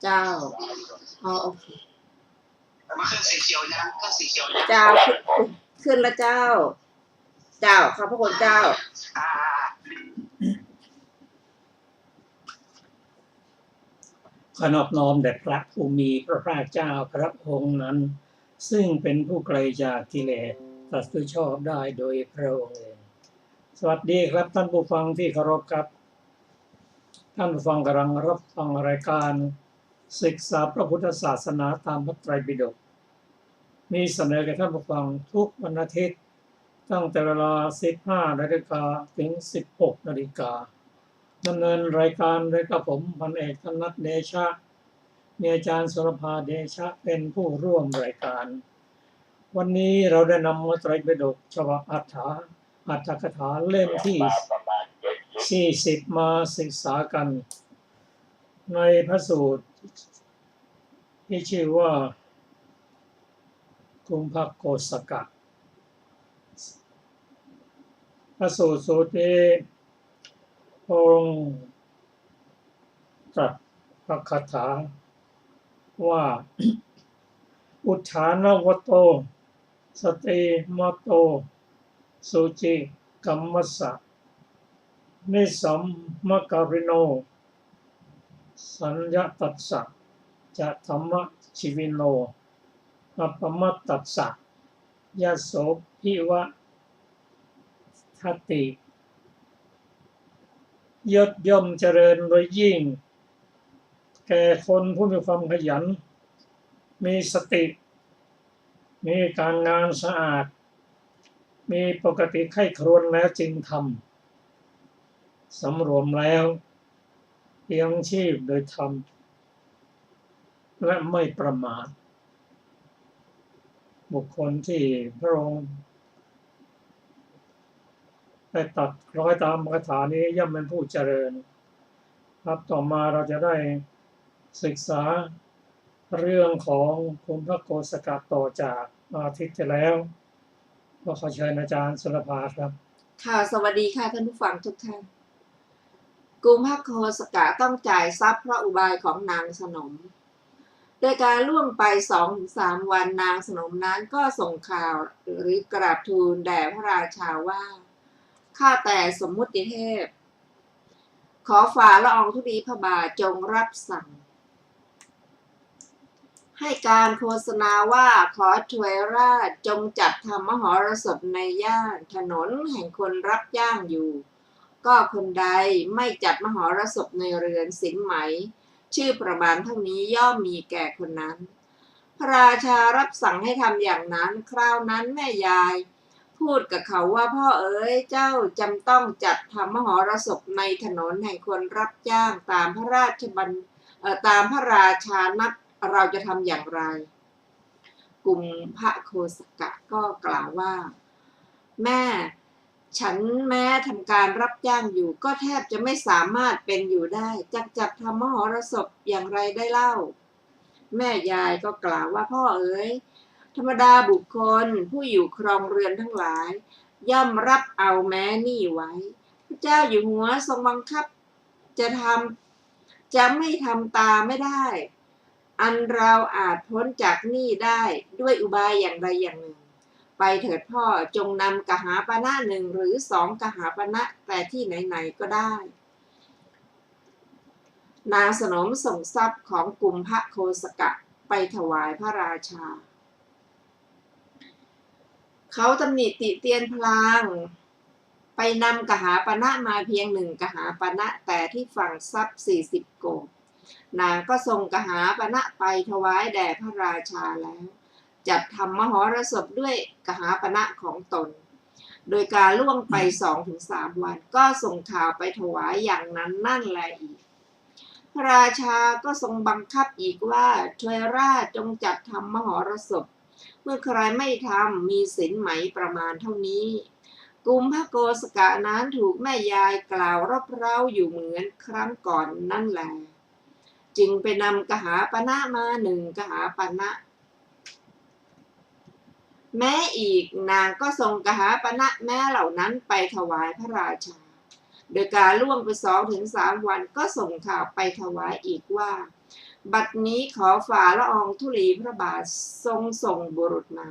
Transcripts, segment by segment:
เจ้าอ๋อโอเคเครื่องสีเขียวนะเครื่องสีเขียวนะเจ้าขึ้นแล้วเจ้า เจ้าขอบพระคุณเจ้าขอนอบน้อมแด่พระผู้มีพระภาคเจ้าพระองค์นั้นซึ่งเป็นผู้ไกลจากกิเลสตรัสรู้ชอบได้โดยพระองค์เองสวัสดีครับท่านผู้ฟังที่เคารพครับท่านผู้ฟังกำลังรับฟังรายการศึกษาพระพุทธศาสนาตามพระไตรปิฎกมีเสนอแก่ท่านผู้ฟังทุกวันอาทิตย์ตั้งแต่เวลา 15 นาฬิกาถึง 16 นาฬิกาดำเนินรายการโดยกับผมพันเอกธนัทเดชะมีอาจารย์สุรภาเดชะเป็นผู้ร่วมรายการวันนี้เราได้นำพระไตรปิฎกฉบับอัฏฐกถาเล่มที่40มาศึกษากันในพระสูตรที่ชื่อว่ากุมภโกสกะพระสูตรนี้พระองค์ตรัสพระคาถาว่าอุทธานวโตสติมโตสุจิกัมมัสสะนิสัมมการิโนสัญญตัสสะจะธรรมชีวิโนอัปปมัตตัสสะยโสภิวะทัตติยศย่อมเจริญโดยยิ่งแก่คนผู้มีความขยันมีสติมีการงานสะอาดมีปกติใคร่ครวญแล้วจึงทำสำรวมแล้วเลี้ยงชีพโดยธรรมและไม่ประมาทบุคคลที่พระองค์ได้ตัดคล้อยตามคาถานี้ย่อมเป็นผู้เจริญครับต่อมาเราจะได้ศึกษาเรื่องของกุมภโกสกะต่อจากอาทิตย์ที่แล้วก็ขอเชิญอาจารย์สุรภาครับค่ะสวัสดีค่ะท่านผู้ฟังทุกท่านกุมภโกสกะต้องจ่ายทรัพย์เพราะอุบายของนางสนมโดยการล่วงไป 2-3 วันนางสนมนั้นก็ส่งข่าวหรือกราบทูลแด่พระราชาว่าข้าแต่สมมุติเทพขอฝ่าละอองธุลีพระบาทจงรับสั่งให้การโฆษณาว่าขอถวยราชจงจัดทำมหรสพในย่านถนนแห่งคนรับจ้างอยู่ก็คนใดไม่จัดมหรสพในเรือนสินไหมชื่อประมาณเท่านี้ย่อมมีแก่คนนั้นพระราชารับสั่งให้ทำอย่างนั้นคราวนั้นแม่ยายพูดกับเขาว่าพ่อเอ๋ยเจ้าจำต้องจัดทำมหรสพในถนนแห่งคนรับจ้างตามพระราชานัดเราจะทำอย่างไรกุมภโกสกะก็กล่าวว่าแม่ฉันแม้ทำการรับจ้างอยู่ก็แทบจะไม่สามารถเป็นอยู่ได้จัดทำมหรสพอย่างไรได้เล่าแม่ยายก็กล่าวว่าพ่อเอ๋ยธรรมดาบุคคลผู้อยู่ครองเรือนทั้งหลายย่อมรับเอาแม้นี่ไว้พระเจ้าอยู่หัวทรงบังคับจะไม่ทำตามไม่ได้อันเราอาจพ้นจากหนี้ได้ด้วยอุบายอย่างใดอย่างหนึ่งไปเถิดพ่อจงนำกหาปณะ1หรือ2กหาปณะแต่ที่ไหนๆก็ได้นางสนมส่งทรัพย์ของกุมภโกสกะไปถวายพระราชาเขาตำหนิติเตียนพลางไปนำกหาปณะมาเพียง1กหาปณะแต่ที่ฝั่งทรัพย์40 โกฏนางก็ส่งกหาปณะไปถวายแด่พระราชาแล้วจัดทำมหรสพด้วยกหาปณะของตนโดยการล่วงไป 2-3 วันก็ส่งข่าวไปถวายอย่างนั้นนั่นแลอีกพระราชาก็ทรงบังคับอีกว่าถวยราชจงจัดทำมหรสพเมื่อใครไม่ทำมีสินไหมประมาณเท่านี้กุมภโกสกะนั้นถูกแม่ยายกล่าวรบเร้าอยู่เหมือนครั้งก่อนนั่นแลจึงไปนำกหาปณะมา1กหาปณะแม้อีกนางก็ส่งกหาปณะแม้เหล่านั้นไปถวายพระราชา โดยการล่วงไป2-3 วันก็ส่งข่าวไปถวายอีกว่าบัดนี้ขอฝ่าละอองธุลีพระบาททรงส่งบุรุษมา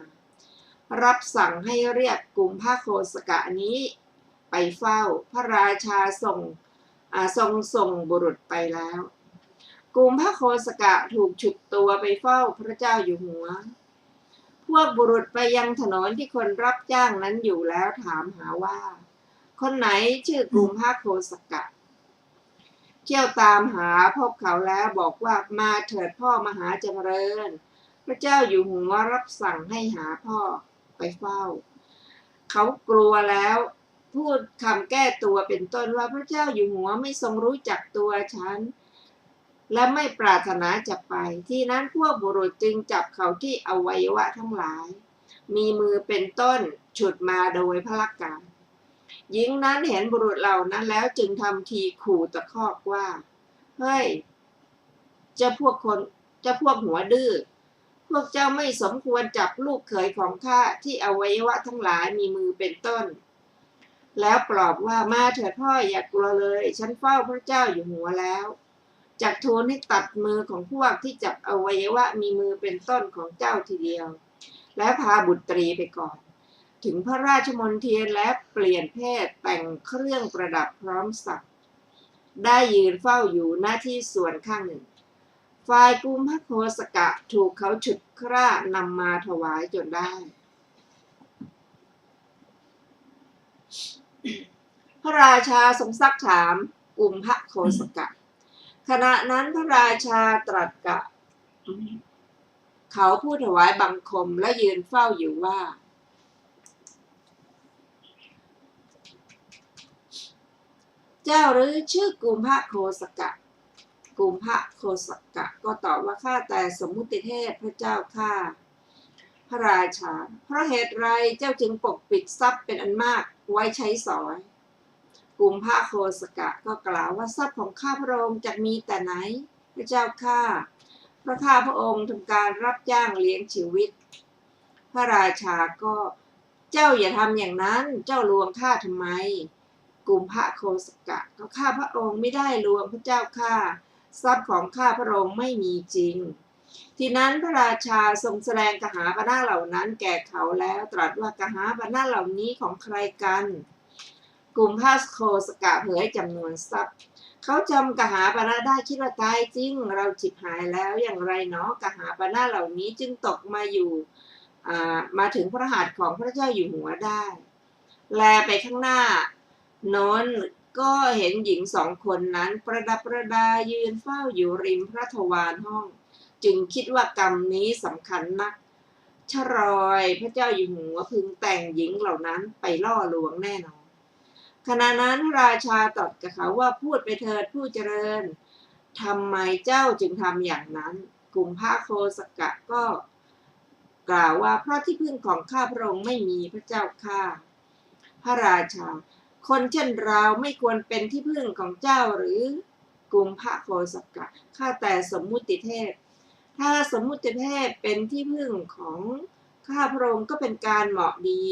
รับสั่งให้เรียกกุมภโคสกะนี้ไปเฝ้าพระราชาทรงส่งบุรุษไปแล้วกุมภโคสกะถูกฉุดตัวไปเฝ้าพระเจ้าอยู่หัวพวกบุรุษไปยังถนนที่คนรับจ้างนั้นอยู่แล้วถามหาว่าคนไหนชื่อกุมภโคสกะเที่ยวตามหาพบเขาแล้วบอกว่ามาเถิดพ่อมหาจำเริญพระเจ้าอยู่หัวรับสั่งให้หาพ่อไปเฝ้าเขากลัวแล้วพูดคำแก้ตัวเป็นต้นว่าพระเจ้าอยู่หัวไม่ทรงรู้จักตัวฉันและไม่ปรารถนาจะไปที่นั้นพวกบุรุษจึงจับเขาที่อวัยวะทั้งหลายมีมือเป็นต้นฉุดมาโดยพละการหญิงนั้นเห็นบุรุษเหล่านั้นแล้วจึงทำทีขู่ตะคอกว่าเฮ้ยเจ้าพวกหัวดื้อพวกเจ้าไม่สมควรจับลูกเขยของข้าที่อวัยวะทั้งหลายมีมือเป็นต้นแล้วปลอบว่ามาเถิดพ่ออย่ากลัวเลยฉันเฝ้าพระเจ้าอยู่หัวแล้วจักทูลให้ตัดมือของพวกที่จับอวัยวะมีมือเป็นต้นของเจ้าทีเดียวและพาบุตรีไปก่อนถึงพระราชมณฑลและเปลี่ยนเพศแต่งเครื่องประดับพร้อมสักได้ยืนเฝ้าอยู่หน้าที่ส่วนข้างหนึ่งฝ่ายกุมภโคสกะถูกเขาฉุดคร่านำมาถวายจนได้พระราชาทรงซักถามกุมภโคสกะขณะนั้นพระราชาตรัสกับเขาผู้ถวายบังคมและยืนเฝ้าอยู่ว่าเจ้าหรือชื่อกุมภโคสกะกุมภโคสกะก็ตอบว่าข้าแต่สมมุติเทพพระเจ้าข้าพระราชาเพราะเหตุไรเจ้าจึงปกปิดทรัพย์เป็นอันมากไว้ใช้สอยกุมภโคสกะก็กล่าวว่าทรัพย์ของข้าพระองค์จะมีแต่ไหนพระเจ้าข้าเพราะข้าพระองค์ทำการรับจ้างเลี้ยงชีวิตพระราชาก็เจ้าอย่าทำอย่างนั้นเจ้าลวงข้าทำไมกุมภโคสกะก็ข้าพระองค์ไม่ได้ลวงพระเจ้าข้าทรัพย์ของข้าพระองค์ไม่มีจริงทีนั้นพระราชาทรงแสดงกหาปณะเหล่านั้นแก่เขาแล้วตรัสว่ากหาปณะเหล่านี้ของใครกันกุมภโคสกะเผยจำนวนทรัพย์เขาจำกหาปณะได้คิดว่าตายจริงเราฉิบหายแล้วอย่างไรเนาะกหาปณะเหล่านี้จึงตกมาอยู่มาถึงพระหัตถ์ของพระเจ้าอยู่หัวได้แลไปข้างหน้าโน้นก็เห็นหญิง2 คนนั้นประดับประดายืนเฝ้าอยู่ริมพระทวารห้องจึงคิดว่ากรรมนี้สำคัญนักชรอยพระเจ้าอยู่หัวพึงแต่งหญิงเหล่านั้นไปล่อลวงแน่นอนขณะนั้นพระราชาตรัสกับเขาว่าพูดไปเถิดผู้เจริญทำไมเจ้าจึงทำอย่างนั้นกุมภโคสกะก็กล่าวว่าเพราะที่พึ่งของข้าพระองค์ไม่มีพระเจ้าข้าพระราชาคนเช่นเราไม่ควรเป็นที่พึ่งของเจ้าหรือกุมภโคสกะข้าแต่สมมุติเทพถ้าสมมุติเทพเป็นที่พึ่งของข้าพระองค์ก็เป็นการเหมาะดี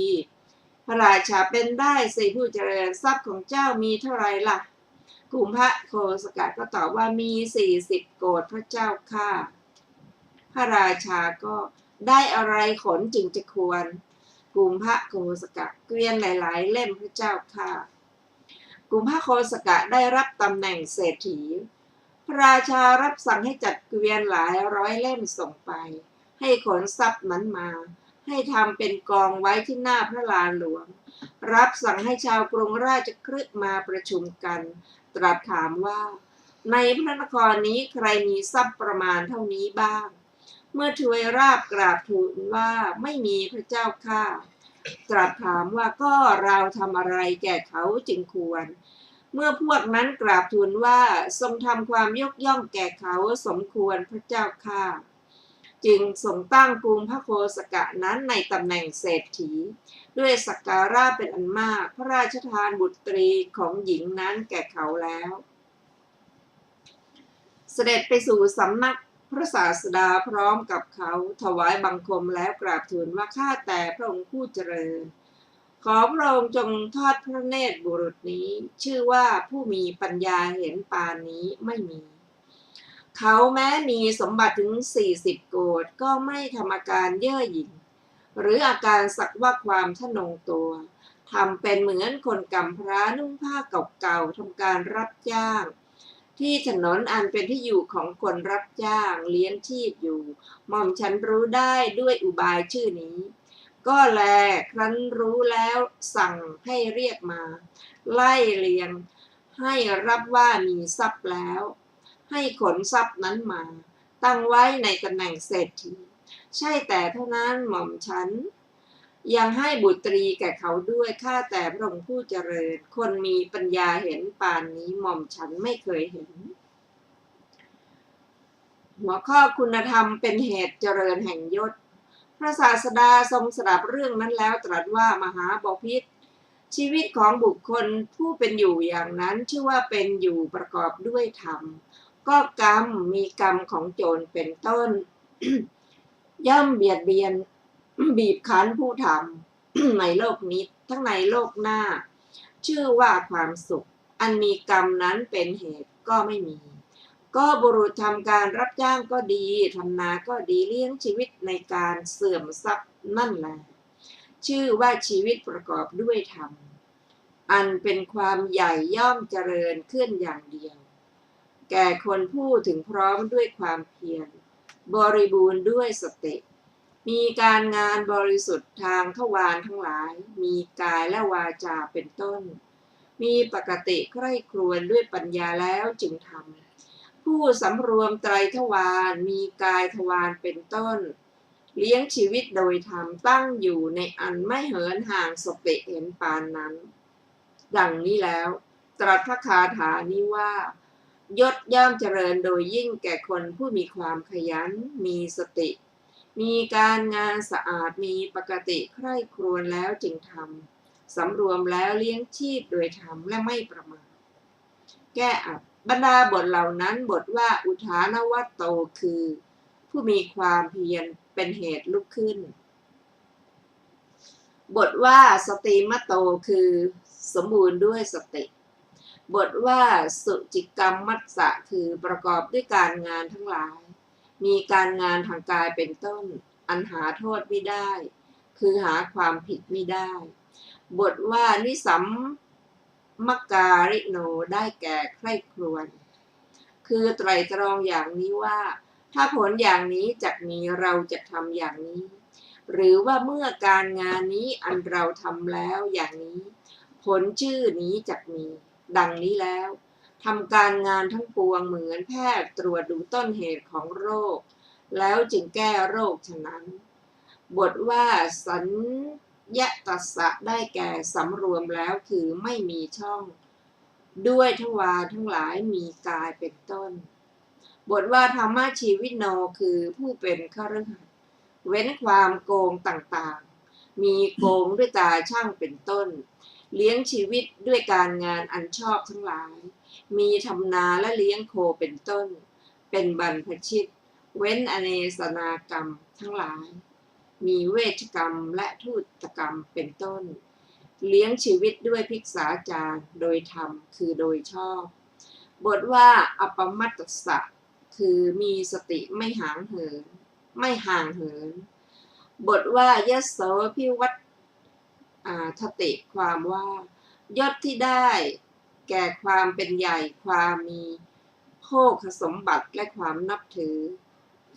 พระราชาเป็นได้สิผู้เจริญทรัพย์ของเจ้ามีเท่าไรล่ะกุมภโคสกะก็ตอบว่ามี40 โกฏพระเจ้าข้าพระราชาก็ได้อะไรขนจึงจะควรกุมภโคสกะเกวียนหลายๆเล่มพระเจ้าค่ะกุมภโคสกะได้รับตำแหน่งเศรษฐีพระราชารับสั่งให้จัดเกวียนหลายร้อยเล่มส่งไปให้ขนทรัพย์นั้นมาให้ทำเป็นกองไว้ที่หน้าพระลานหลวงรับสั่งให้ชาวกรุงราชคฤห์มาประชุมกันตรัสถามว่าในพระนครนี้ใครมีทรัพย์ประมาณเท่านี้บ้างเมื่อทวยราบกราบทูลว่าไม่มีพระเจ้าข้าตรัสถามว่าก็เราทำอะไรแก่เขาจึงควรเมื่อพวกนั้นกราบทูลว่าทรงทำความยกย่องแก่เขาสมควรพระเจ้าข้าจึงทรงตั้งกุมภโคสกะนั้นในตำแหน่งเศรษฐีด้วยสักการะเป็นอันมากพระราชทานบุตรีของหญิงนั้นแก่เขาแล้วเสด็จไปสู่สำนักพระศาสดาพร้อมกับเขาถวายบังคมแล้วกราบทูลว่าข้าแต่พระองค์ผู้เจริญ ขอพระองค์จงทอดพระเนตรบุรุษนี้ชื่อว่าผู้มีปัญญาเห็นปานนี้ไม่มีเขาแม้มีสมบัติถึง40 โกฏก็ไม่ทำอาการเย่อหยิ่งหรืออาการสักว่าความทะนงตัวทำเป็นเหมือนคนกำพร้านุ่งผ้าเก่าๆทำการรับจ้างที่ถนนอันเป็นที่อยู่ของคนรับจ้างเลี้ยงชีพอยู่หม่อมฉันรู้ได้ด้วยอุบายชื่อนี้ก็แลครั้นรู้แล้วสั่งให้เรียกมาไล่เลียงให้รับว่ามีทรัพย์แล้วให้ขนทรัพย์นั้นมาตั้งไว้ในตำแหน่งเศรษฐีใช่แต่เท่านั้นหม่อมฉันยังให้บุตรีแก่เขาด้วยข้าแต่พระองค์ผู้เจริญคนมีปัญญาเห็นปานนี้หม่อมฉันไม่เคยเห็นหัวข้อคุณธรรมเป็นเหตุเจริญแห่งยศพระศาสดาทรงสดับเรื่องนั้นแล้วตรัสว่ามหาบพิตรชีวิตของบุคคลผู้เป็นอยู่อย่างนั้นชื่อว่าเป็นอยู่ประกอบด้วยธรรมก็กรรมมีกรรมของโจรเป็นต้น ย่อมเบียดเบียน บีบคั้นผู้ทำ ในโลกนี้ทั้งในโลกหน้าชื่อว่าความสุขอันมีกรรมนั้นเป็นเหตุก็ไม่มีก็บุรุษทำการรับจ้างก็ดีทำนาก็ดีเลี้ยงชีวิตในการเสื่อมทรัพย์นั่นแหละชื่อว่าชีวิตประกอบด้วยธรรมอันเป็นความใหญ่ย่อมเจริญขึ้นอย่างเดียวแก่คนผู้ถึงพร้อมด้วยความเพียรบริบูรณ์ด้วยสติมีการงานบริสุทธิ์ทางทวารทั้งหลายมีกายและวาจาเป็นต้นมีปกติใคร่ครวญด้วยปัญญาแล้วจึงทำผู้สำรวมไตรทวารมีกายทวารเป็นต้นเลี้ยงชีวิตโดยธรรมตั้งอยู่ในอันไม่เหินห่างสติเห็นปานนั้นดังนี้แล้วตรัสพระคาถานี้ว่ายศย่อมเจริญโดยยิ่งแก่คนผู้มีความขยันมีสติมีการงานสะอาดมีปกติใคร่ครวญแล้วจึงทำสำรวมแล้วเลี้ยงชีพโดยธรรมและไม่ประมาทแก้อัดบรรดาบทเหล่านั้นบทว่าอุทานวัตโตคือผู้มีความเพียรเป็นเหตุลุกขึ้นบทว่าสติมโตคือสมบูรณ์ด้วยสติบทว่าสุจิกรรมมัสสะคือประกอบด้วยการงานทั้งหลายมีการงานทางกายเป็นต้นอันหาโทษไม่ได้คือหาความผิดไม่ได้บทว่านิสัมมการิโนได้แก่ใคร่ครวญคือไตรตรองอย่างนี้ว่าถ้าผลอย่างนี้จะมีเราจะทำอย่างนี้หรือว่าเมื่อการงานนี้อันเราทำแล้วอย่างนี้ผลชื่อนี้จะมีดังนี้แล้วทำการงานทั้งปวงเหมือนแพทย์ตรวจดูต้นเหตุของโรคแล้วจึงแก้โรคฉะนั้นบทว่าสัญญตัสสะได้แก่สำรวมแล้วคือไม่มีช่องด้วยทวารทั้งหลายมีกายเป็นต้นบทว่าธรรมชีวิโนคือผู้เป็นฆฤหัสถ์เว้นความโกงต่างๆมีโกงด้วยตาช่างเป็นต้นเลี้ยงชีวิตด้วยการงานอันชอบทั้งหลายมีทำนาและเลี้ยงโคเป็นต้นเป็นบรรพชิตเว้นอเนสนากรรมทั้งหลายมีเวชกรรมและทูตกรรมเป็นต้นเลี้ยงชีวิตด้วยภิกษาจารโดยธรรมคือโดยชอบบทว่าอัปปมัตตสะคือมีสติไม่ห่างเหินบทว่ายโสพิวัตทติความว่ายศที่ได้แก่ความเป็นใหญ่ความมีโภคสมบัติและความนับถือ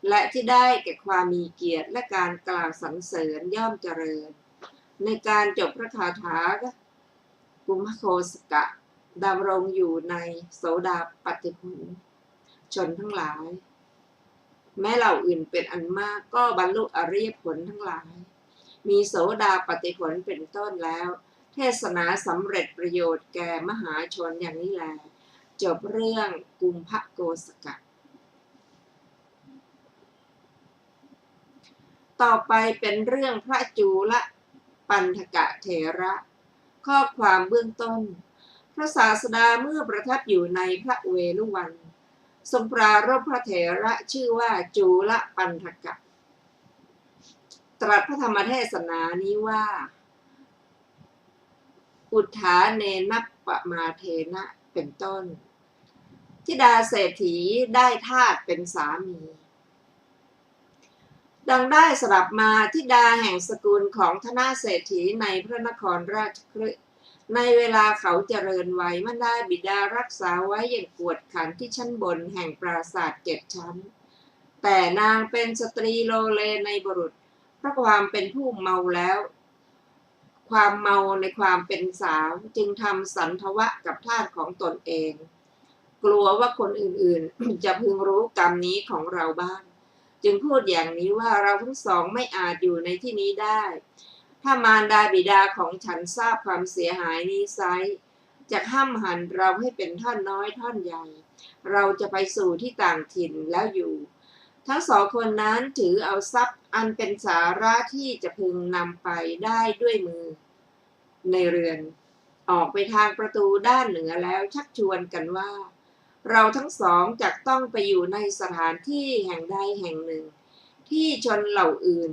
และที่ได้แก่ความมีเกียรติและการกล่าวสรรเสริญย่อมเจริญในการจบพระคาถากุมภโคสกะดำรงอยู่ในโสดาปัตติผลชนทั้งหลายแม้เหล่าอื่นเป็นอันมากก็บรรลุอริยผลทั้งหลายมีโสดาปัตติผลเป็นต้นแล้วเทศนาสำเร็จประโยชน์แก่มหาชนอย่างนี้แลจบเรื่องกุมภโกสกะต่อไปเป็นเรื่องพระจูลปันธกะเถระข้อความเบื้องต้นพระศาสดาเมื่อประทับอยู่ในพระเวฬุวันทรงปรารภพระเถระชื่อว่าจูลปันธกะตรัสพระธรรมเทศนานี้ว่า อุทธาเนนะปะมาเทนะเป็นต้นธิดาเศรษฐีได้ทาสเป็นสามีดังได้สลับมาธิดาแห่งสกุลของธนาเศรษฐีในพระนครราชคฤห์ในเวลาเขาเจริญวัยมารดาบิดารักษาไว้อย่างกวดขันที่ชั้นบนแห่งปราสาท7 ชั้นแต่นางเป็นสตรีโลเลในบุรุษเพราะความเป็นผู้เมาแล้วความเมาในความเป็นสาวจึงทำสันทวะกับทาสของตนเองกลัวว่าคนอื่นๆ จะพึงรู้กรรมนี้ของเราบ้างจึงพูดอย่างนี้ว่าเราทั้งสองไม่อาจอยู่ในที่นี้ได้ถ้ามารดาบิดาของฉันทราบความเสียหายนี้ไซร้จะห้ำหั่นเราให้เป็นท่อนน้อยท่อนใหญ่เราจะไปสู่ที่ต่างถิ่นแล้วอยู่ทั้งสองคนนั้นถือเอาทรัพย์อันเป็นสาระที่จะพึงนำไปได้ด้วยมือในเรือนออกไปทางประตูด้านเหนือแล้วชักชวนกันว่าเราทั้งสองจะต้องไปอยู่ในสถานที่แห่งใดแห่งหนึ่งที่ชนเหล่าอื่น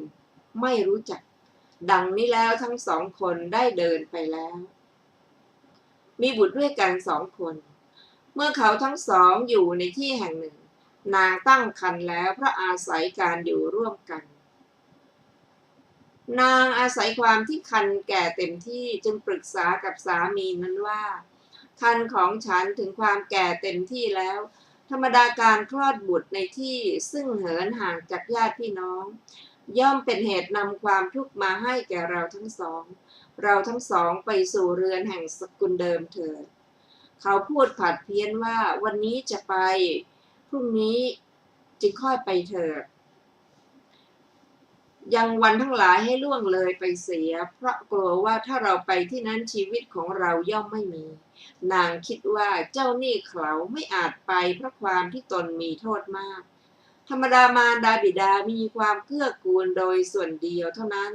ไม่รู้จักดังนี้แล้วทั้งสองคนได้เดินไปแล้วมีบุตรด้วยกัน2 คนเมื่อเขาทั้งสองอยู่ในที่แห่งหนึ่งนางตั้งครรภ์แล้วเพราะอาศัยการอยู่ร่วมกันนางอาศัยความที่ครรภ์แก่เต็มที่จึงปรึกษากับสามีนั้นว่าครรภ์ของฉันถึงความแก่เต็มที่แล้วธรรมดาการคลอดบุตรในที่ซึ่งเหินห่างจากญาติพี่น้องย่อมเป็นเหตุนำความทุกข์มาให้แก่เราทั้งสองเราทั้งสองไปสู่เรือนแห่งสกุลเดิมเถิดเขาพูดผัดเพี้ยนว่าวันนี้จะไปพรุ่งนี้จึงค่อยไปเถิดยังวันทั้งหลายให้ล่วงเลยไปเสียเพราะกลัวว่าถ้าเราไปที่นั้นชีวิตของเราย่อมไม่มีนางคิดว่าเจ้าหนี้เขาไม่อาจไปเพราะความที่ตนมีโทษมากธรรมดามารดาบิดามีความเกื้อกูลโดยส่วนเดียวเท่านั้น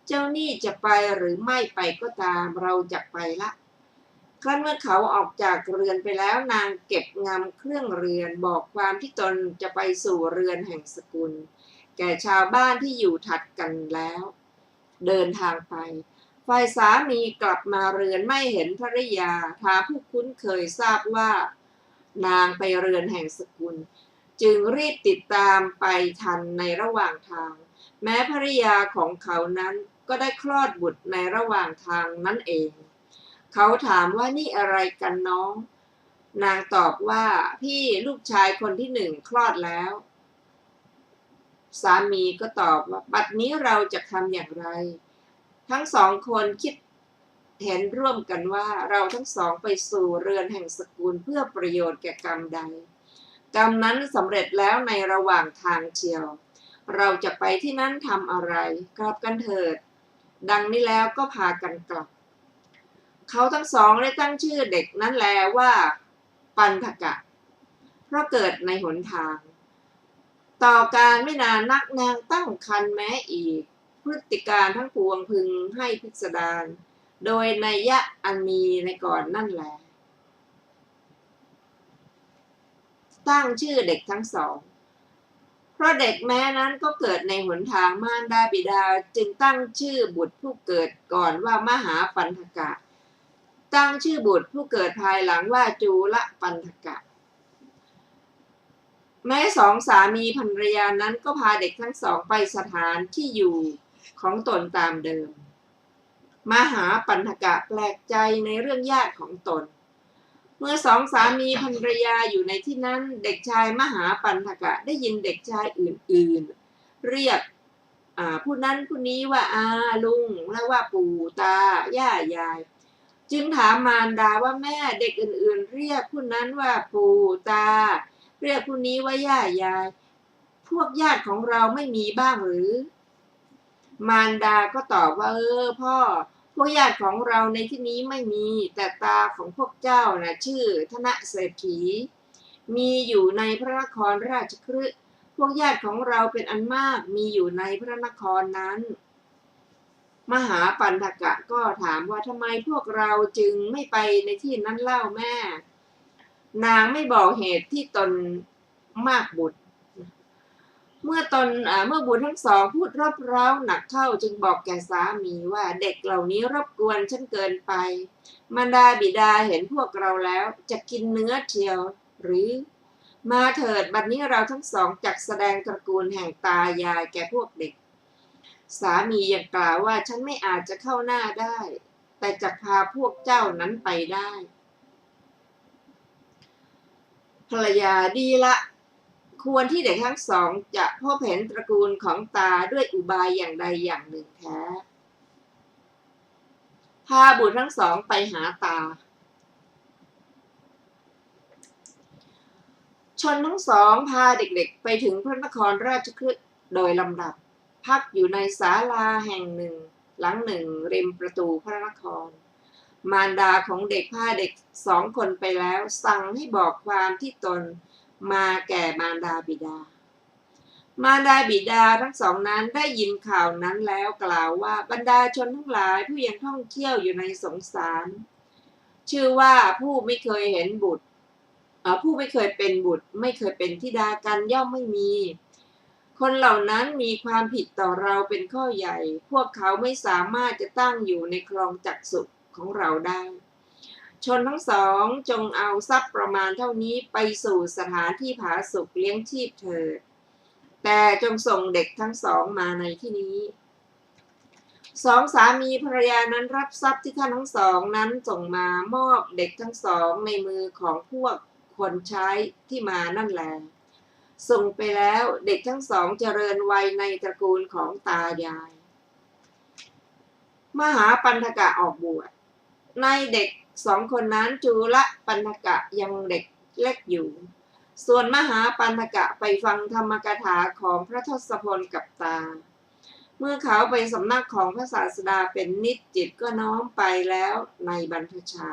เจ้าหนี้จะไปหรือไม่ไปก็ตามเราจะไปละครั้นเมื่อเขาออกจากเรือนไปแล้วนางเก็บงำเครื่องเรือนบอกความที่ตนจะไปสู่เรือนแห่งสกุลแก่ชาวบ้านที่อยู่ถัดกันแล้วเดินทางไปฝ่ายสามีกลับมาเรือนไม่เห็นภริยาท้าผู้คุ้นเคยทราบว่านางไปเรือนแห่งสกุลจึงรีบติดตามไปทันในระหว่างทางแม้ภริยาของเขานั้นก็ได้คลอดบุตรในระหว่างทางนั่นเองเขาถามว่านี่อะไรกันน้องนางตอบว่าพี่ลูกชายคนที่1คลอดแล้วสามีก็ตอบว่าบัดนี้เราจะทำอย่างไรทั้ง2 คนคิดเห็นร่วมกันว่าเราทั้งสองไปสู่เรือนแห่งสกุลเพื่อประโยชน์แก่กรรมใดกรรมนั้นสำเร็จแล้วในระหว่างทางเชียวเราจะไปที่นั้นทำอะไรกลับกันเถิดดังนี้แล้วก็พากันกลับเขาทั้งสองได้ตั้งชื่อเด็กนั้นแล้วว่าปันทกะเพราะเกิดในหนทางต่อการไม่นานนักนางตั้งครรภ์แม้อีกพฤติการทั้งปวงพึงให้พิสดารโดยนัยยะอันมีในก่อนนั่นแหละตั้งชื่อเด็กทั้งสองเพราะเด็กแม้นั้นก็เกิดในหนทางมารดาบิดาจึงตั้งชื่อบุตรผู้เกิดก่อนว่ามหาปันทกะตั้งชื่อบุตรผู้เกิดภายหลังว่าจูลปันทกะแม้2 สามีภรรยานั้นก็พาเด็กทั้งสองไปสถานที่อยู่ของตนตามเดิมมหาปันทกะแปลกใจในเรื่องญาติของตนเมื่อ2 สามีภรรยาอยู่ในที่นั้นเด็กชายมหาปันทกะได้ยินเด็กชายอื่นๆเรียกผู้นั้นผู้นี้ว่าอาลุงและว่าปู่ตาย่ายายจึงถามมารดาว่าแม่เด็กอื่นๆเรียกผู้นั้นว่าปู่ตาเรียกผู้นี้ว่าย่ายายพวกญาติของเราไม่มีบ้างหรือมารดาก็ตอบว่าพ่อพวกญาติของเราในที่นี้ไม่มีแต่ตาของพวกเจ้านะชื่อธนเศรษฐีมีอยู่ในพระนครราชคฤห์พวกญาติของเราเป็นอันมากมีอยู่ในพระนครนั้นมหาปันทกะก็ถามว่าทำไมพวกเราจึงไม่ไปในที่นั้นเล่าแม่นางไม่บอกเหตุที่ตนมากบุตร เมื่อบุตรทั้งสองพูดรบเร้าหนักเข้าจึงบอกแก่สามีว่าเด็กเหล่านี้รบกวนฉันเกินไปมารดาบิดาเห็นพวกเราแล้วจะกินเนื้อเทียวหรือมาเถิดบัดนี้เราทั้งสองจักแสดงตระกูลแห่งตายายแก่พวกเด็กสามียังกล่าวว่าฉันไม่อาจจะเข้าหน้าได้แต่จะพาพวกเจ้านั้นไปได้ภรรยาดีละควรที่เด็กทั้งสองจะพบเห็นตระกูลของตาด้วยอุบายอย่างใดอย่างหนึ่งแท้พาบุตรทั้งสองไปหาตาชนทั้งสองพาเด็กๆไปถึงพระนครราชคฤห์โดยลำดับพักอยู่ในศาลาแห่งหนึ่งหลังหนึ่งริมประตูพระนครมารดาของเด็กพาเด็กสองคนไปแล้วสั่งให้บอกความที่ตนมาแก่มารดาบิดามารดาบิดาทั้งสองนั้นได้ยินข่าวนั้นแล้วกล่าวว่าบรรดาชนทั้งหลายผู้ยังท่องเที่ยวอยู่ในสงสารชื่อว่าผู้ไม่เคยเห็นบุตรผู้ไม่เคยเป็นบุตรไม่เคยเป็นธิดากันย่อมไม่มีคนเหล่านั้นมีความผิดต่อเราเป็นข้อใหญ่พวกเขาไม่สามารถจะตั้งอยู่ในครองจักสุของเราได้ชนทั้งสองจงเอาทรัพย์ประมาณเท่านี้ไปสู่สถานที่ผาสุกเลี้ยงชีพเถิดแต่จงส่งเด็กทั้งสองมาในที่นี้สองสามีภรรยานั้นรับทรัพย์ที่ท่านทั้งสองนั้นส่งมามอบเด็กทั้งสองในมือของพวกคนใช้ที่มานั่นแลส่งไปแล้วเด็กทั้งสองเจริญวัยในตระกูลของตายายมหาปันธกะออกบวชในเด็กสองคนนั้นจุลปันธกะยังเด็กเล็กอยู่ส่วนมหาปันธกะไปฟังธรรมกถาของพระทศพลกับตาเมื่อเขาไปสำนักของพระศาสดาเป็นนิจจิตก็น้อมไปแล้วในบรรพชา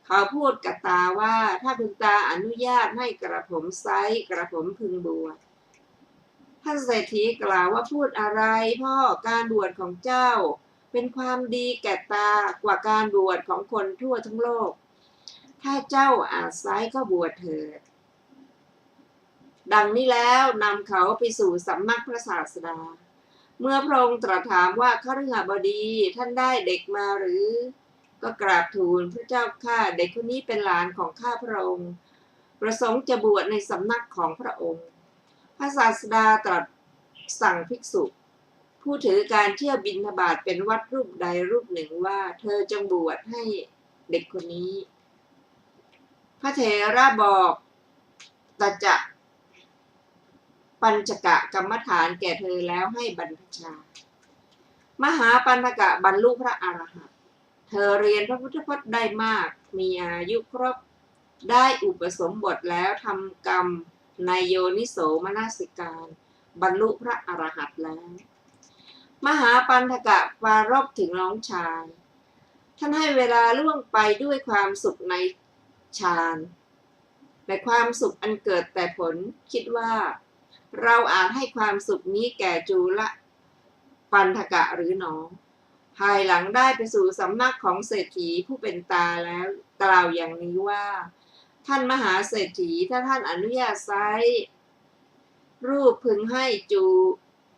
เขาพูดกับตาว่าถ้าคุณตาอนุญาตให้กระผมไซกระผมพึงบวชท่านเศรษฐีกล่าวว่าพูดอะไรพ่อการบวชของเจ้าเป็นความดีแก่ตากว่าการบวชของคนทั่วทั้งโลกถ้าเจ้าอาจไซก็บวชเถิดดังนี้แล้วนำเขาไปสู่สำนักพระศาสดาเมื่อพระองค์ตรัสถามว่าคฤหบดีท่านได้เด็กมาหรือก็กราบทูลพระเจ้าข้าเด็กคนนี้เป็นหลานของข้าพระองค์ประสงค์จะบวชในสำนักของพระองค์พระศาสดาตรัสสั่งภิกษุผู้ถือการเที่ยวบิณฑบาตเป็นวัดรูปใดรูปหนึ่งว่าเธอจงบวชให้เด็กคนนี้พระเถระบอกตจะปัญจกะกรรมฐานแก่เธอแล้วให้บรรพชามหาปัญจกะบรรลุพระอรหันต์เธอเรียนพระพุทธพจน์ได้มากมีอายุครบได้อุปสมบทแล้วทำกรรมในโยนิโสมนสิการบรรลุพระอรหันต์แล้วมหาปัญจกะปรารภถึงน้องชายท่านให้เวลาล่วงไปด้วยความสุขในฌานแต่ความสุขอันเกิดแต่ผลคิดว่าเราอาจให้ความสุขนี้แก่จุลปันธกะหรือหนอภายหลังได้ไปสู่สำนักของเศรษฐีผู้เป็นตาแล้วกล่าวอย่างนี้ว่าท่านมหาเศรษฐีถ้าท่านอนุญาตไซรูปพึงให้จุ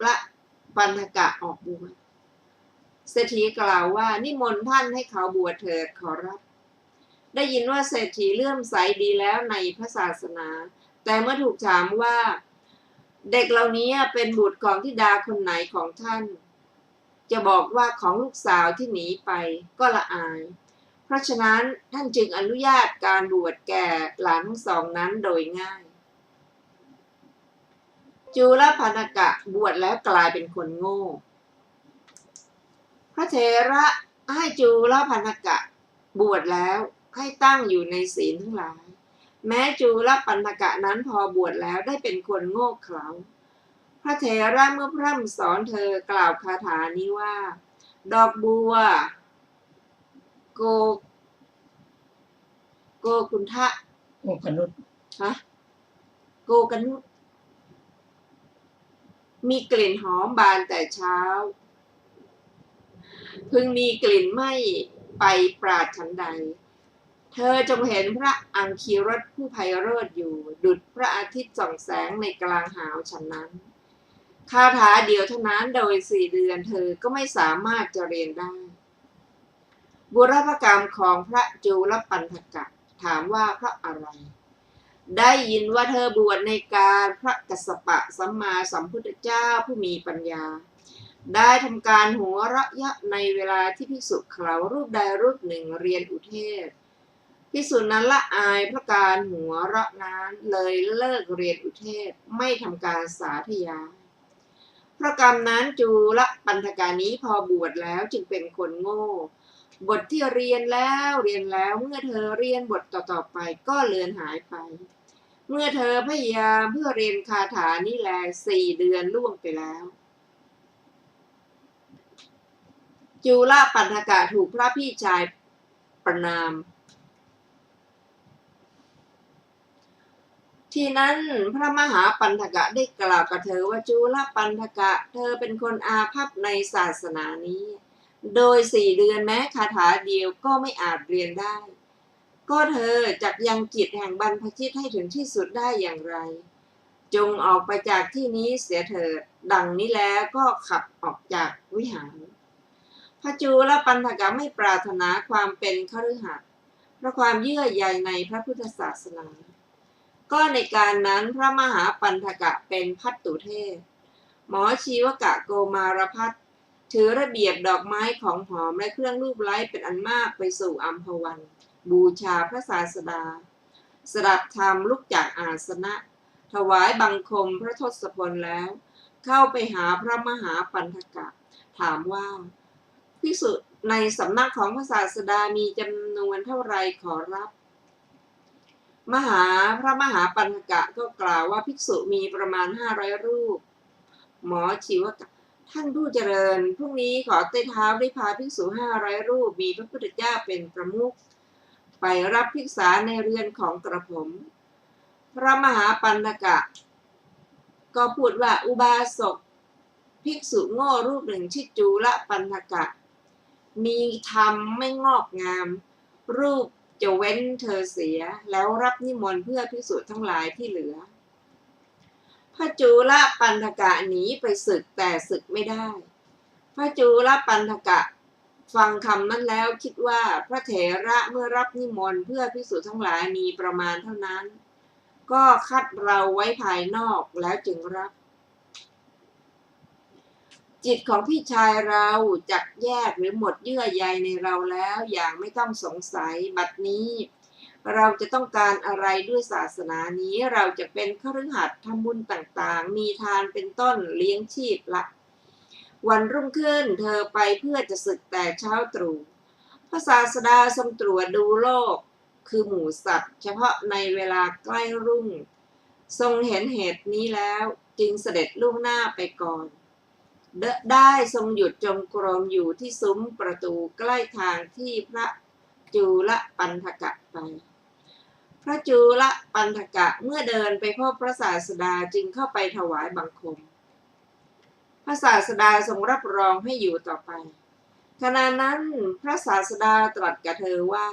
ลปันธกะออกบวชเศรษฐีกล่าวว่านิมนต์ท่านให้เขาบวชเถิดขอรับได้ยินว่าเศรษฐีเลื่อมใสดีแล้วในพระศาสนาแต่เมื่อถูกถามว่าเด็กเหล่านี้เป็นบุตรของธิดาคนไหนของท่านจะบอกว่าของลูกสาวที่หนีไปก็ละอายเพราะฉะนั้นท่านจึงอนุญาตการบวชแก่หลานทั้งสองนั้นโดยง่ายจุลปันธกะบวชแล้วกลายเป็นคนโง่พระเถระให้จุลปันธกะบวชแล้วให้ตั้งอยู่ในศีลทั้งหลายแม้จุลปันธกะนั้นพอบวชแล้วได้เป็นคนโง่เขลาพระเถระเมื่อพร่ำสอนเธอกล่าวคาถานี้ว่าดอกบัวโกกุณฑะโอกนุษโกกนุษมีกลิ่นหอมบานแต่เช้าพึงมีกลิ่นไหม้ไปปราดฉันใดเธอจงเห็นพระอังคีรสผู้ไพโรจน์อยู่ดุจพระอาทิตย์ส่องแสงในกลางหาวฉันนั้น คาถาเดียวเท่านั้นโดย4 เดือนเธอก็ไม่สามารถจะเรียนได้บุรพกรรมของพระจุลปันถกะถามว่าเพราะอะไรได้ยินว่าเธอบวชในการพระกัสสปะสัมมาสัมพุทธเจ้าผู้มีปัญญาได้ทำการหัวเราะเยาะในเวลาที่ภิกษุเขารูปใดรูปหนึ่งเรียนอุเทศภิกษุนั้นละอายเพราะการหัวเราะนั้นเลยเลิกเรียนอุเทศไม่ทำการสาธยายเพราะกรรมนั้นจุลปันถกานี้พอบวชแล้วจึงเป็นคนโง่บทที่เรียนแล้วเมื่อเธอเรียนบทต่อๆไปก็เลือนหายไปเมื่อเธอพยายามเพื่อเรียนคาถานี้แล4 เดือนล่วงไปแล้วจุลปันถกะถูกพระพี่ชายประณามที่นั้นพระมหาปันถกะได้กล่าวกับเธอว่าจุลปันถกะเธอเป็นคนอาภัพในศาสนานี้โดย4 เดือนแม้คาถาเดียวก็ไม่อาจเรียนได้ก็เธอจักยังจิตแห่งบรรพชิตให้ถึงที่สุดได้อย่างไรจงออกไปจากที่นี้เสียเถิดดังนี้แล้วก็ขับออกจากวิหารพระจุลปันถกะไม่ปรารถนาความเป็นคฤหัสถ์เพราะความเยื่อใยในพระพุทธศาสนาก็ในการนั้นพระมหาปันถกะเป็นภัตตุเทศหมอชีวกะโกมารพัสถือระเบียบดอกไม้ของหอมและเครื่องลูบไล้เป็นอันมากไปสู่อัมพวันบูชาพระศาสดาสดับธรรมลุกจากอาสนะถวายบังคมพระทศพลแล้วเข้าไปหาพระมหาปันถกะถามว่าภิกษุในสำนักของพระศาสดามีจำนวนเท่าไรขอรับพระมหาปันถกะก็กล่าวว่าภิกษุมีประมาณ500 รูปหมอชีวกะท่านผู้เจริญพรุ่งนี้ขอเต้เท้าได้พาภิกษุ500 รูปมีพระพุทธเจ้าเป็นประมุขไปรับภิกษาในเรือนของกระผมพระมหาปันถกะก็พูดว่าอุบาสกภิกษุโง่รูปหนึ่งชื่อจุลปันถกะมีธรรมไม่งอกงามรูปจะเว้นเธอเสียแล้วรับนิมนต์เพื่อภิกษุทั้งหลายที่เหลือพระจุลปันถกะหนีไปศึกแต่ศึกไม่ได้พระจุลปันถกะฟังคำนั้นแล้วคิดว่าพระเถระเมื่อรับนิมนต์เพื่อภิกษุทั้งหลายมีประมาณเท่านั้นก็คัดเราไว้ภายนอกแล้วจึงรับจิตของพี่ชายเราจักแยกหรือหมดเยื่อใยในเราแล้วอย่างไม่ต้องสงสัยบัดนี้เราจะต้องการอะไรด้วยศาสนานี้เราจะเป็นคฤหัสถ์ทำบุญต่างๆมีทานเป็นต้นเลี้ยงชีพละวันรุ่งขึ้นเธอไปเพื่อจะศึกแต่เช้าตรู่พระศาสดาทรงตรวจดูโลกคือหมู่สัตว์เฉพาะในเวลาใกล้รุ่งทรงเห็นเหตุนี้แล้วจึงเสด็จล่วงหน้าไปก่อนได้ทรงหยุดจงกรมอยู่ที่ซุ้มประตูใกล้ทางที่พระจุลปันถกะไปพระจุลปันถกะเมื่อเดินไปพบพระศาสดาจึงเข้าไปถวายบังคมพระศาสดาทรงรับรองให้อยู่ต่อไปขณะนั้นพระศาสดาตรัสกับเธอว่า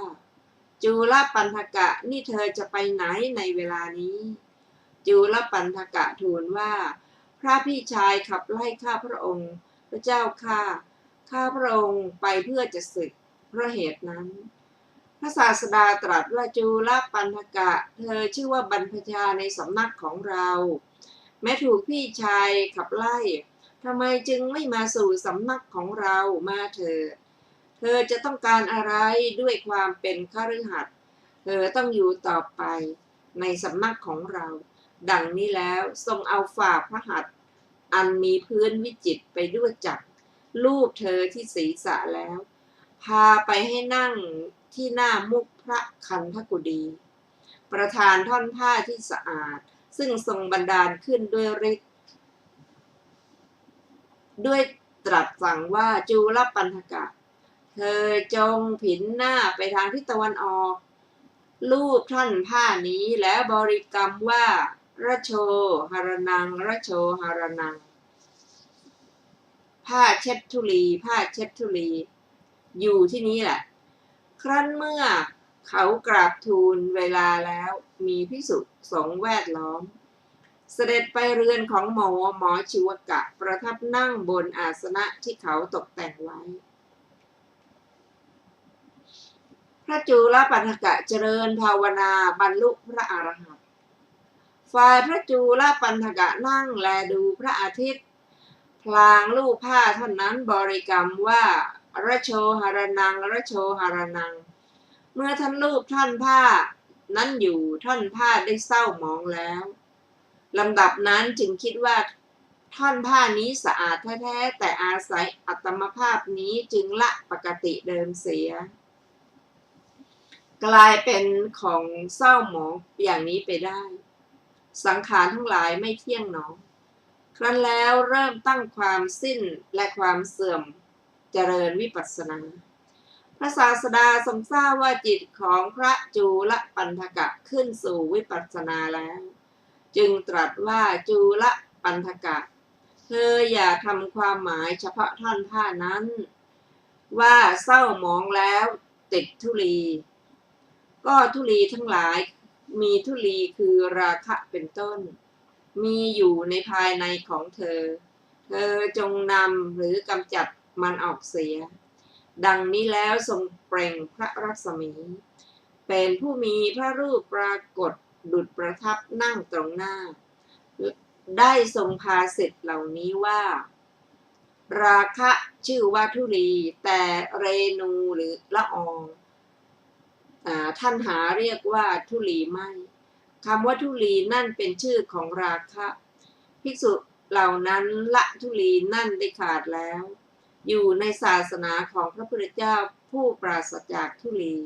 จุลปันถกะนี่เธอจะไปไหนในเวลานี้จุลปันถกะทูลว่าพระพี่ชายขับไล่ข้าพระองค์พระเจ้าข้าพระองค์ไปเพื่อจะศึกเพราะเหตุนั้นพระศาสดาตรัสว่าจุลปันถกะเธอชื่อว่าบรรพชาในสำนักของเราแม้ถูกพี่ชายขับไล่ทำไมจึงไม่มาสู่สำนักของเรามาเถิดเธอจะต้องการอะไรด้วยความเป็นคฤหัสถ์เธอต้องอยู่ต่อไปในสำนักของเราดังนี้แล้วทรงเอาฝ่าพระหัตถ์อันมีพื้นวิจิตรไปด้วยจักรลูบเธอที่ศีรษะแล้วพาไปให้นั่งที่หน้ามุขพระคันธกุฎีประทานท่อนผ้าที่สะอาดซึ่งทรงบันดาลขึ้นด้วยฤทธิ์ด้วยตรัสสั่งว่าจุลปันถกะเธอจงผินหน้าไปทางทิศตะวันออกลูบท่อนผ้านี้แล้วบริกรรมว่าระโชหรนังระโชหรนังผ้าเช็ดธุลีอยู่ที่นี้แหละครั้นเมื่อเขากราบทูลเวลาแล้วมีภิกษุสงฆ์แวดล้อม เสด็จไปเรือนของหมอชีวกะประทับนั่งบนอาสนะที่เขาตกแต่งไว้พระจุลปันถกะเจริญภาวนาบรรลุพระอรหันต์ฝ่ายพระจุลปันถกะนั่งแลดูพระอาทิตย์พลางลูบผ้าท่านนั้นบริกรรมว่าระโชหรนังระโชหรนังเมื่อท่านลูบท่อนผ้านั้นอยู่ท่อนผ้าได้เศร้าหมองแล้วลำดับนั้นจึงคิดว่าท่อนผ้านี้สะอาดแท้ๆแต่อาศัยอัตมภาพนี้จึงละปกติเดิมเสียกลายเป็นของเศร้าหมองอย่างนี้ไปได้สังขารทั้งหลายไม่เที่ยงหนอครั้นแล้วเริ่มตั้งความสิ้นและความเสื่อมเจริญวิปัสสนาพระศาสดาทรงทราบว่าจิตของพระจุลปันถกะขึ้นสู่วิปัสสนาแล้วจึงตรัสว่าจุลปันถกะเธออย่าทำความหมายเฉพาะท่อนผ้านั้นว่าเศร้าหมองแล้วติดธุลีก็ธุลีทั้งหลายมีธุลีคือราคะเป็นต้นมีอยู่ในภายในของเธอจงนำหรือกำจัดมันออกเสียดังนี้แล้วทรงเปล่งพระรัศมีเป็นผู้มีพระรูปปรากฏดุจประทับนั่งตรงหน้าได้ทรงภาสิทธิ์เหล่านี้ว่าราคะชื่อว่าธุลีแต่เรนูหรือละอองท่านหาเรียกว่าธุลีไม่คำว่าธุลีนั่นเป็นชื่อของราคะภิกษุเหล่านั้นละธุลีนั่นได้ขาดแล้วอยู่ในศาสนาของพระพุทธเจ้าผู้ปราศจากธุลี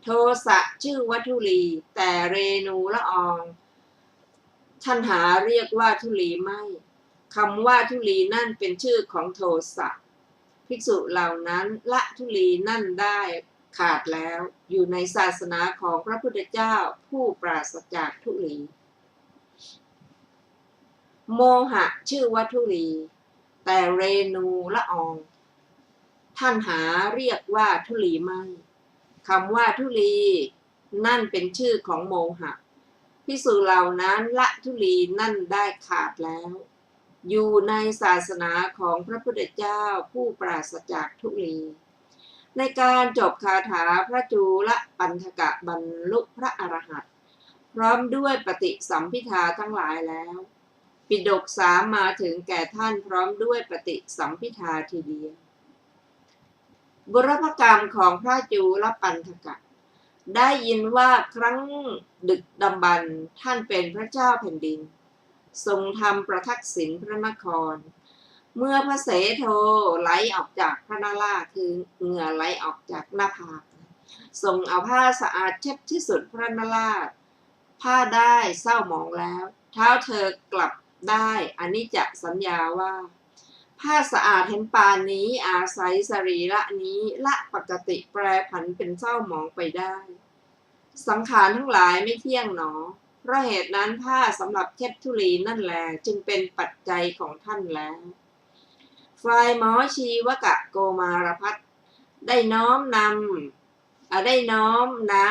โทสะชื่อว่าธุลีแต่เรนูละอองท่านหาเรียกว่าธุลีไม่คำว่าธุลีนั่นเป็นชื่อของโทสะภิกษุเหล่านั้นละธุลีนั่นได้ขาดแล้วอยู่ในศาสนาของพระพุทธเจ้าผู้ปราศจากธุลีโมหะชื่อว่าธุลีแต่เรนูละอองท่านหาเรียกว่าธุลีไม่คำว่าธุลีนั่นเป็นชื่อของโมหะภิกษุเหล่านั้นละธุลีนั่นได้ขาดแล้วอยู่ในศาสนาของพระพุทธเจ้าผู้ปราศจากธุลีในการจบคาถาพระจุลปันถกะบรรลุพระอรหันต์พร้อมด้วยปฏิสัมภิทาทั้งหลายแล้วปิฎก3มาถึงแก่ท่านพร้อมด้วยปฏิสัมภิทาทีเดียวบุรพกรรมของพระจุลปันถกะได้ยินว่าครั้งดึกดำบรรพ์ท่านเป็นพระเจ้าแผ่นดินทรงทำประทักษิณพระนครเมื่อพระเสโทไหลออกจากพระนาราคือเหงื่อไหลออกจากหน้าผากทรงเอาผ้าสะอาดเช็ดที่สุดพระนาราผ้าได้เศร้าหมองแล้วเท้าเธอกลับได้อนิจจสัญญาว่าผ้าสะอาดเห็นปานนี้อาศัยสรีระนี้ละปกติแปรผันเป็นเศร้าหมองไปได้สังขารทั้งหลายไม่เที่ยงหนอเพราะเหตุนั้นผ้าสำหรับเช็ดธุลีนั่นแหละจึงเป็นปัจจัยของท่านแล้วฝ่ายหมอชีวกะโกมารพัสได้น้อมน้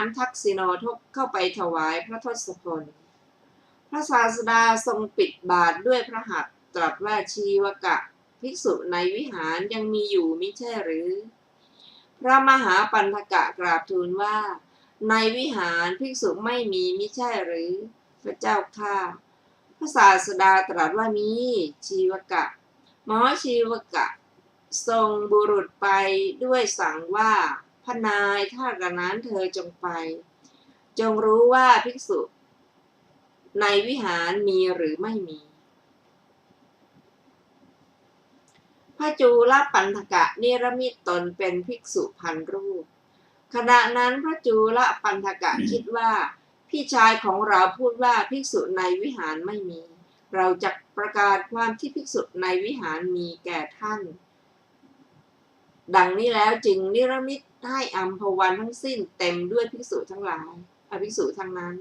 ำทักษิโนทกเข้าไปถวายพระทศพลพระศาสดาทรงปิดบาทด้วยพระหัตถ์ตรัสว่าชีวกะภิกษุในวิหารยังมีอยู่มิใช่หรือพระมหาปันถกะกราบทูลว่าในวิหารภิกษุไม่มีมิใช่หรือพระเจ้าข้าพระศาสดาตรัสว่ามีชีวกะหมอชีวกะทรงบุรุษไปด้วยสั่งว่าพระนายถ้ากระนั้นเธอจงไปจงรู้ว่าภิกษุในวิหารมีหรือไม่มีพระจุลปันถกะนิรมิตตนเป็นภิกษุ1,000 รูปขณะนั้นพระจุลปันถกะคิดว่าพี่ชายของเราพูดว่าภิกษุในวิหารไม่มีเราจะประกาศความที่ภิกษุในวิหารมีแก่ท่านดังนี้แล้วจึงนิรมิตให้อัมพวันทั้งสิ้นเต็มด้วยภิกษุทั้งหลายภิกษุทั้งนั้น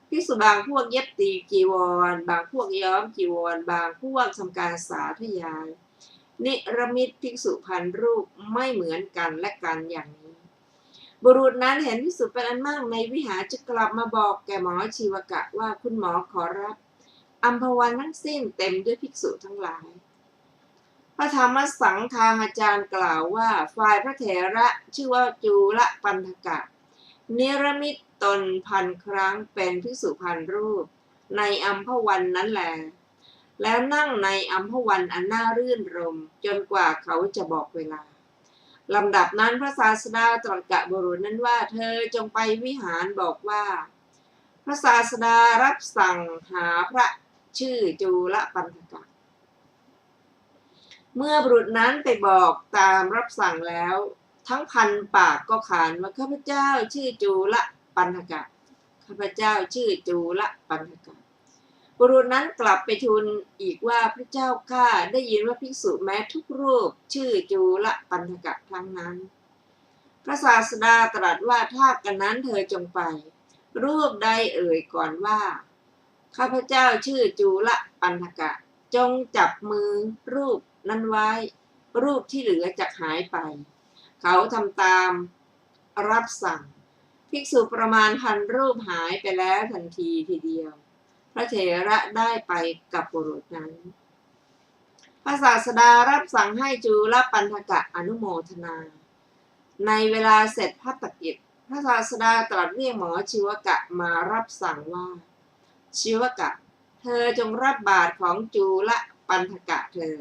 ภิกษุบางพวกเย็บตีจีวรบางพวกย้อมจีวรบางพวกทำการสาธยายนิรมิตภิกษุ1,000 รูปไม่เหมือนกันและกันอย่างนี้บุรุษนั้นเห็นภิกษุเป็นอันมากในวิหารจึงกลับมาบอกแก่หมอชีวกะว่าคุณหมอขอรับ อัมพวันทั้งสิ้นเต็มด้วยภิกษุทั้งหลายพระธรรมสังฆาอาจารย์กล่าวว่าฝ่ายพระเถระชื่อว่าจูลปันธกะเนรมิตตน1,000 ครั้งเป็นภิกษุ1,000 รูปในอัมพวันนั้นแลแล้วนั่งในอัมพวันอันน่ารื่นรมจนกว่าเขาจะบอกเวลาลำดับนั้นพระศาสดาตรัสกับบุรุษนั้นว่าเธอจงไปวิหารบอกว่าพระศาสดารับสั่งหาพระชื่อจูลปันธกะเมื่อบุรุษนั้นไปบอกตามรับสั่งแล้วทั้ง1,000 ปากก็ขานว่าข้าพเจ้าชื่อจูลปันธกะข้าพเจ้าชื่อจูลปันธกะบุรุษนั้นกลับไปทูลอีกว่าพระเจ้าข้าได้ยินว่าภิกษุแม้ทุกรูปชื่อจูลปันธกะทั้งนั้นพระศาสดาตรัสว่าถ้ากันนั้นเธอจงไปรูปใดเอ่ยก่อนว่าข้าพเจ้าชื่อจูลปันธกะจงจับมือรูปนั้นไว้รูปที่เหลือจะหายไปเขาทำตามรับสั่งภิกษุประมาณ1,000 รูปหายไปแล้วทันทีทีเดียวพระเถระได้ไปกับบุรุษนั้นพระศาสดารับสั่งให้จูลปันธกะอนุโมทนาในเวลาเสร็จภัตตกิจพระศาสดาตรัสเรียกหมอชีวกะมารับสั่งว่าชีวกะเธอจงรับบาตรของจูลปันธกะเธอ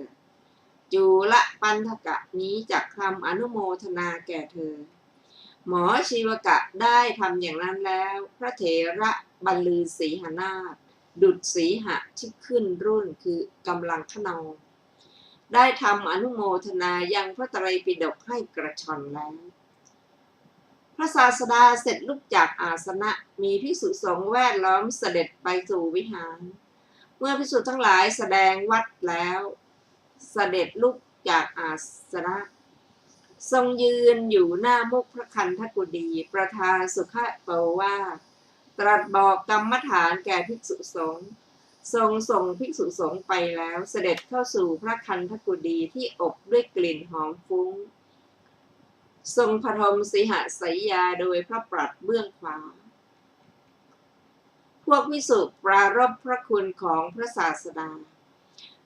จูลปันธกะนี้จักทำอนุโมทนาแก่เธอหมอชีวกะได้ทำอย่างนั้นแล้วพระเถระบรรลือสีหนาถดุจสีหะที่ขึ้นรุ่นคือกำลังขนองได้ทำอนุโมทนายังพระไตรปิฎกให้กระชอนแล้วพระศาสดาเสร็จลุกจากอาสนะมีภิกษุสงฆ์แวดล้อมเสด็จไปสู่วิหารเมื่อภิกษุทั้งหลายแสดงวัดแล้วเสด็จลุกจากอาสนะทรงยืนอยู่หน้ามุขพระคันธกุฎีประทานสุขโปวาทตรัสบอกกรรมฐานแก่ภิกษุสงฆ์ทรงส่งภิกษุสงฆ์ไปแล้วเสด็จเข้าสู่พระคันธกุฎีที่อบด้วยกลิ่นหอมฟุ้งทรงปฐมสีหสายยาโดยพระปรัชเบื้องขวาพวกภิกษุปรารภพระคุณของพระศาสดา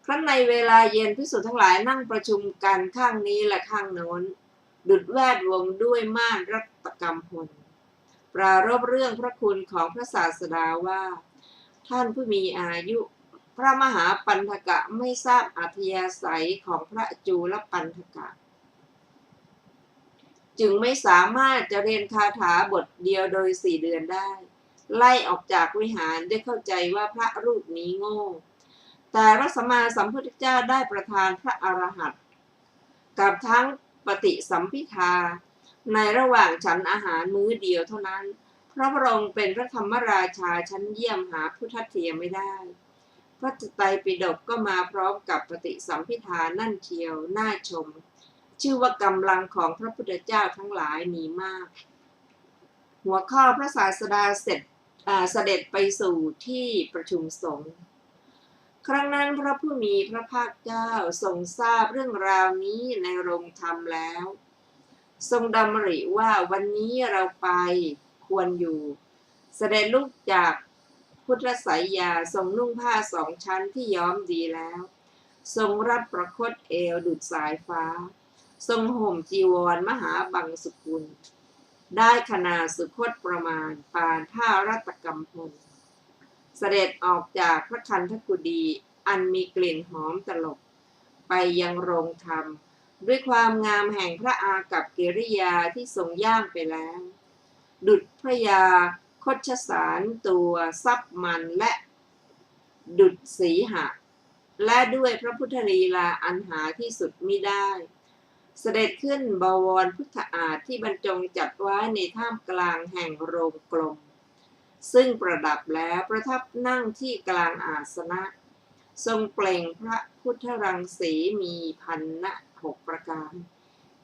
ครั้นในเวลาเย็นภิกษุทั้งหลายนั่งประชุมกันข้างนี้และข้างโน้นดุจแวดวงด้วยม่านรัตกำพลปรารภเรื่องพระคุณของพระศาสดาว่าท่านผู้มีอายุพระมหาปันธกะไม่ทราบอัธยาศัยของพระจูลปันธกะจึงไม่สามารถจะเรียนคาถาบทเดียวโดย4 เดือนได้ไล่ออกจากวิหารด้วยเข้าใจว่าพระรูปนี้โง่แต่พระสัมมาสัมพุทธเจ้าได้ประทานพระอรหันต์กับทั้งปฏิสัมภิทาในระหว่างฉันอาหารมื้อเดียวเท่านั้นเพราะพระองค์เป็นพระธรรมราชาชั้นเยี่ยมหาผู้ทัดเทียมไม่ได้พระไตรปิฎกก็มาพร้อมกับปฏิสัมภิทานั่นเทียวน่าชมชื่อว่ากำลังของพระพุทธเจ้าทั้งหลายมีมากหัวข้อพระศาสดาเสด็จไปสู่ที่ประชุมสงฆ์ครั้งนั้นพระผู้มีพระภาคเจ้าทรงทราบเรื่องราวนี้ในโรงธรรมแล้วทรงดำริว่าวันนี้เราไปควรอยู่เสด็จลุกจากพุทธไสยยาทรงนุ่งผ้า2 ชั้นที่ย้อมดีแล้วทรงรัดประคตเอวดุจสายฟ้าทรงห่มจีวรมหาบังสุกุลได้ขนาดสุคตประมาณปานผ้ารัตกำพลเสด็จออกจากพระคันธกุฎีอันมีกลิ่นหอมตลบไปยังโรงธรรมด้วยความงามแห่งพระอากัปกิริยาที่ทรงย่างไปแล้วดุจพระยาคชสารตัวซับมันและดุจสีหะและด้วยพระพุทธลีลาอันหาที่สุดมิได้เสด็จขึ้นบวรพุทธอาฏที่บรรจงจัดไว้ในท่ามกลางแห่งโรงกลมซึ่งประดับแล้วประทับนั่งที่กลางอาสนะทรงเปล่งพระพุทธรังสีมีพันนะ6 ประการ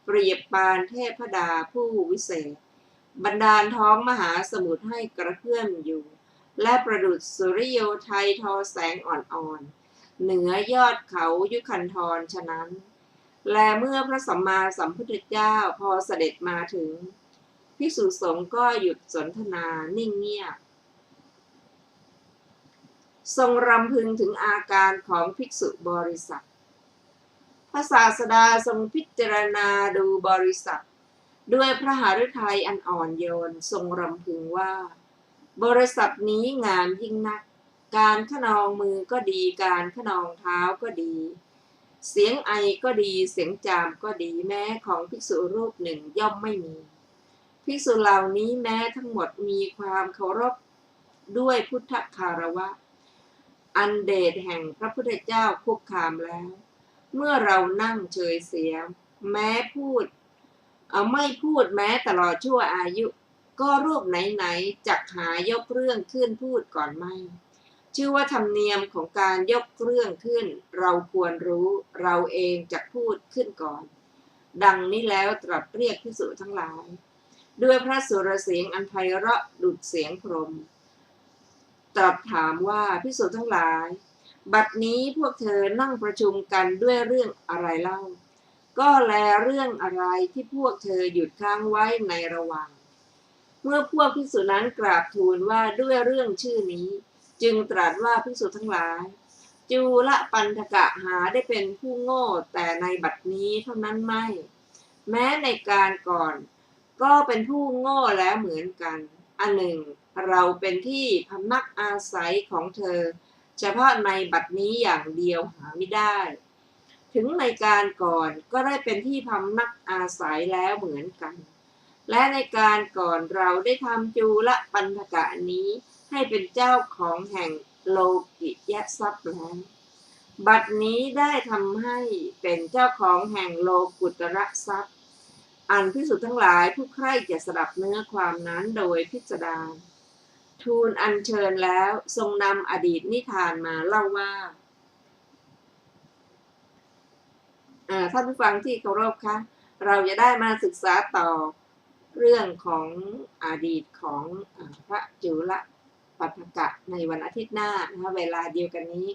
เปรียบปานเทพดาผู้วิเศษบรรดาลท้องมหาสมุทรให้กระเพื่อมอยู่และประดุจสุริโยไทยทอแสงอ่อนๆเหนือยอดเขายุคันธรฉะนั้นและเมื่อพระสัมมาสัมพุทธเจ้าพอเสด็จมาถึงภิกษุสงฆ์ก็หยุดสนทนานิ่งเงียบ ทรงรำพึงถึงอาการของภิกษุบริษัทพระศาสดาทรงพิจารณาดูบริษัทด้วยพระหฤทัยอันอ่อนโยนทรงรำพึงว่าบริษัทนี้งามยิ่งนักการขนองมือก็ดีการขนองเท้าก็ดีเสียงไอก็ดีเสียงจามก็ดีแม้ของภิกษุรูปหนึ่งย่อมไม่มีภิกษุเหล่านี้แม้ทั้งหมดมีความเคารพด้วยพุทธคารวะอันเดชแห่งพระพุทธเจ้าคุกคามแล้วเมื่อเรานั่งเฉยเสียแม้พูดไม่พูดแม้ตลอดชั่วอายุก็รูปไหนๆจักหายกเรื่องขึ้นพูดก่อนไม่ชื่อว่าธรรมเนียมของการยกเรื่องขึ้นเราควรรู้เราเองจักพูดขึ้นก่อนดังนี้แล้วตรัสเรียกภิกษุทั้งหลายด้วยพระสุรเสียงอันไพเราะดุจเสียงพรหมตรัสถามว่าภิกษุทั้งหลายบัดนี้พวกเธอนั่งประชุมกันด้วยเรื่องอะไรเล่าก็แลเรื่องอะไรที่พวกเธอหยุดค้างไว้ในระหว่างเมื่อพวกภิกษุนั้นกราบทูลว่าด้วยเรื่องชื่อนี้จึงตรัสว่าภิกษุทั้งหลายจูลปันธกะหาได้เป็นผู้โง่แต่ในบัดนี้เท่านั้นไม่แม้ในการก่อนก็เป็นผู้โง่แล้วเหมือนกันอันหนึ่งเราเป็นที่พำนักอาศัยของเธอเฉพาะในบัดนี้อย่างเดียวหาไม่ได้ถึงในการก่อนก็ได้เป็นที่พำนักอาศัยแล้วเหมือนกันและในการก่อนเราได้ทำจูลปันธกะนี้ให้เป็นเจ้าของแห่งโลกิยทรัพย์แล้วบัดนี้ได้ทำให้เป็นเจ้าของแห่งโลกุตระทรัพย์อันภิกษุทั้งหลายผู้ใคร่จะสดับเนื้อความนั้นโดยพิสดารทูลอัญเชิญแล้วทรงนำอดีตนิทานมาเล่าว่าท่านผู้ฟังที่เคารพคะเราจะได้มาศึกษาต่อเรื่องของอดีตของพระจุลปัฏฐกะในวันอาทิตย์หน้านะคะเวลาเดียวกันนี้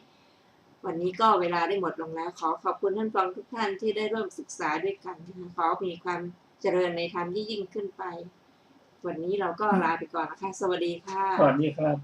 วันนี้ก็เวลาได้หมดลงแล้วขอขอบคุณท่านฟังทุกท่านที่ได้ร่วมศึกษาด้วยกันขอมีความเจริญในธรรมยิ่งขึ้นไปวันนี้เราก็ลาไปก่อนนะคะสวัสดีค่ะสวัสดีครับ